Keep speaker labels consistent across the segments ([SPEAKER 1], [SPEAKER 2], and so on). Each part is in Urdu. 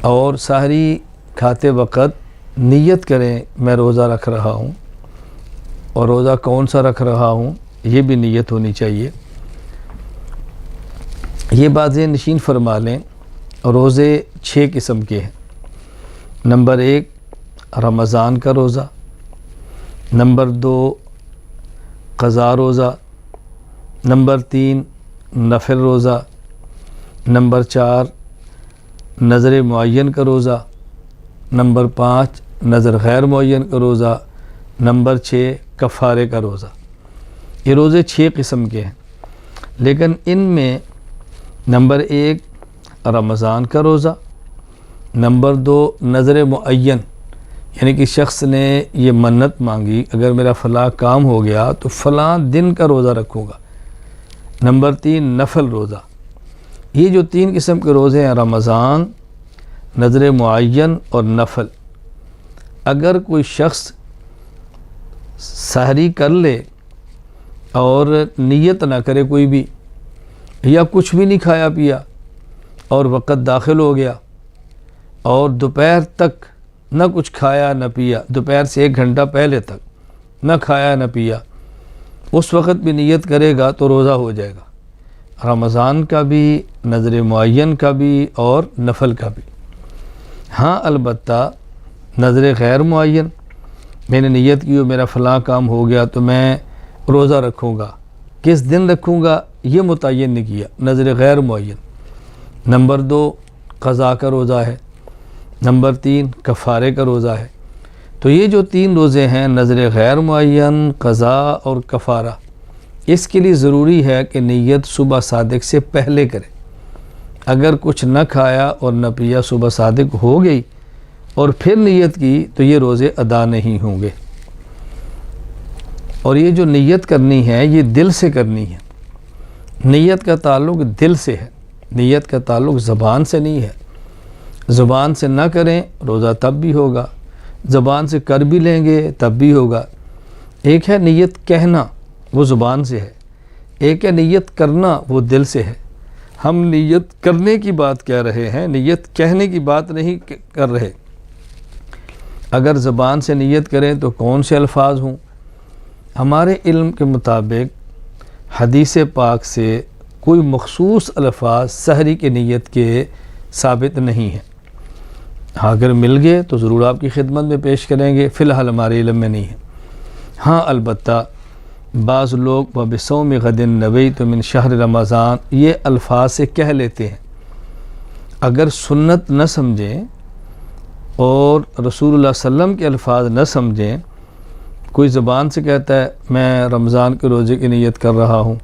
[SPEAKER 1] اور سحری کھاتے وقت نیت کریں میں روزہ رکھ رہا ہوں، اور روزہ کون سا رکھ رہا ہوں یہ بھی نیت ہونی چاہیے۔ یہ بات ذہن نشین فرما لیں۔ روزے 6 قسم کے ہیں۔ نمبر 1 رمضان کا روزہ، نمبر 2 قضا روزہ، نمبر 3 نفل روزہ، نمبر 4 نظر معین کا روزہ، نمبر 5 نظر غیر معین کا روزہ، نمبر 6 کفارے کا روزہ۔ یہ روزے 6 قسم کے ہیں، لیکن ان میں نمبر 1 رمضان کا روزہ، نمبر 2 نظر معین، یعنی کہ شخص نے یہ منت مانگی اگر میرا فلاں کام ہو گیا تو فلاں دن کا روزہ رکھوں گا، نمبر 3 نفل روزہ۔ یہ جو 3 قسم کے روزے ہیں رمضان، نظر معین اور نفل، اگر کوئی شخص سحری کر لے اور نیت نہ کرے کوئی بھی، یا کچھ بھی نہیں کھایا پیا اور وقت داخل ہو گیا اور دوپہر تک نہ کچھ کھایا نہ پیا، دوپہر سے 1 گھنٹہ پہلے تک نہ کھایا نہ پیا، اس وقت بھی نیت کرے گا تو روزہ ہو جائے گا، رمضان کا بھی، نظر معین کا بھی اور نفل کا بھی۔ ہاں البتہ نظر غیر معین، میں نے نیت کی میرا فلاں کام ہو گیا تو میں روزہ رکھوں گا، کس دن رکھوں گا یہ متعین نہیں کیا، نظر غیر معین۔ نمبر 2 قضا کا روزہ ہے، نمبر 3 کفارے کا روزہ ہے۔ تو یہ جو 3 روزے ہیں نظر غیر معین، قضا اور کفارہ، اس کے لیے ضروری ہے کہ نیت صبح صادق سے پہلے کرے۔ اگر کچھ نہ کھایا اور نہ پیا، صبح صادق ہو گئی اور پھر نیت کی تو یہ روزے ادا نہیں ہوں گے۔ اور یہ جو نیت کرنی ہے یہ دل سے کرنی ہے۔ نیت کا تعلق دل سے ہے، نیت کا تعلق زبان سے نہیں ہے۔ زبان سے نہ کریں روزہ تب بھی ہوگا، زبان سے کر بھی لیں گے تب بھی ہوگا۔ ایک ہے نیت کہنا، وہ زبان سے ہے، ایک ہے نیت کرنا، وہ دل سے ہے۔ ہم نیت کرنے کی بات کہہ رہے ہیں، نیت کہنے کی بات نہیں کر رہے۔ اگر زبان سے نیت کریں تو کون سے الفاظ ہوں؟ ہمارے علم کے مطابق حدیث پاک سے کوئی مخصوص الفاظ سحری کی نیت کے ثابت نہیں ہیں۔ اگر مل گئے تو ضرور آپ کی خدمت میں پیش کریں گے، فی الحال ہمارے علم میں نہیں ہے۔ ہاں البتہ بعض لوگ وَبِصَوْمِ غَدٍ نَوَيْتُ مِنْ شَهْرِ رمضان یہ الفاظ سے کہہ لیتے ہیں۔ اگر سنت نہ سمجھیں اور رسول اللہ صلی اللہ علیہ وسلم کے الفاظ نہ سمجھیں، کوئی زبان سے کہتا ہے میں رمضان کے روزے کی نیت کر رہا ہوں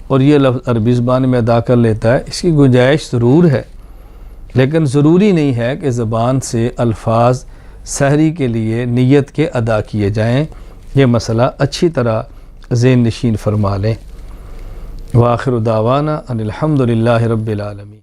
[SPEAKER 1] اور یہ لفظ عربی زبان میں ادا کر لیتا ہے، اس کی گنجائش ضرور ہے، لیکن ضروری نہیں ہے کہ زبان سے الفاظ سحری کے لیے نیت کے ادا کیے جائیں۔ یہ مسئلہ اچھی طرح ذہن نشین فرما لیں۔ وآخر دعوانا ان الحمد للہ رب العالمین۔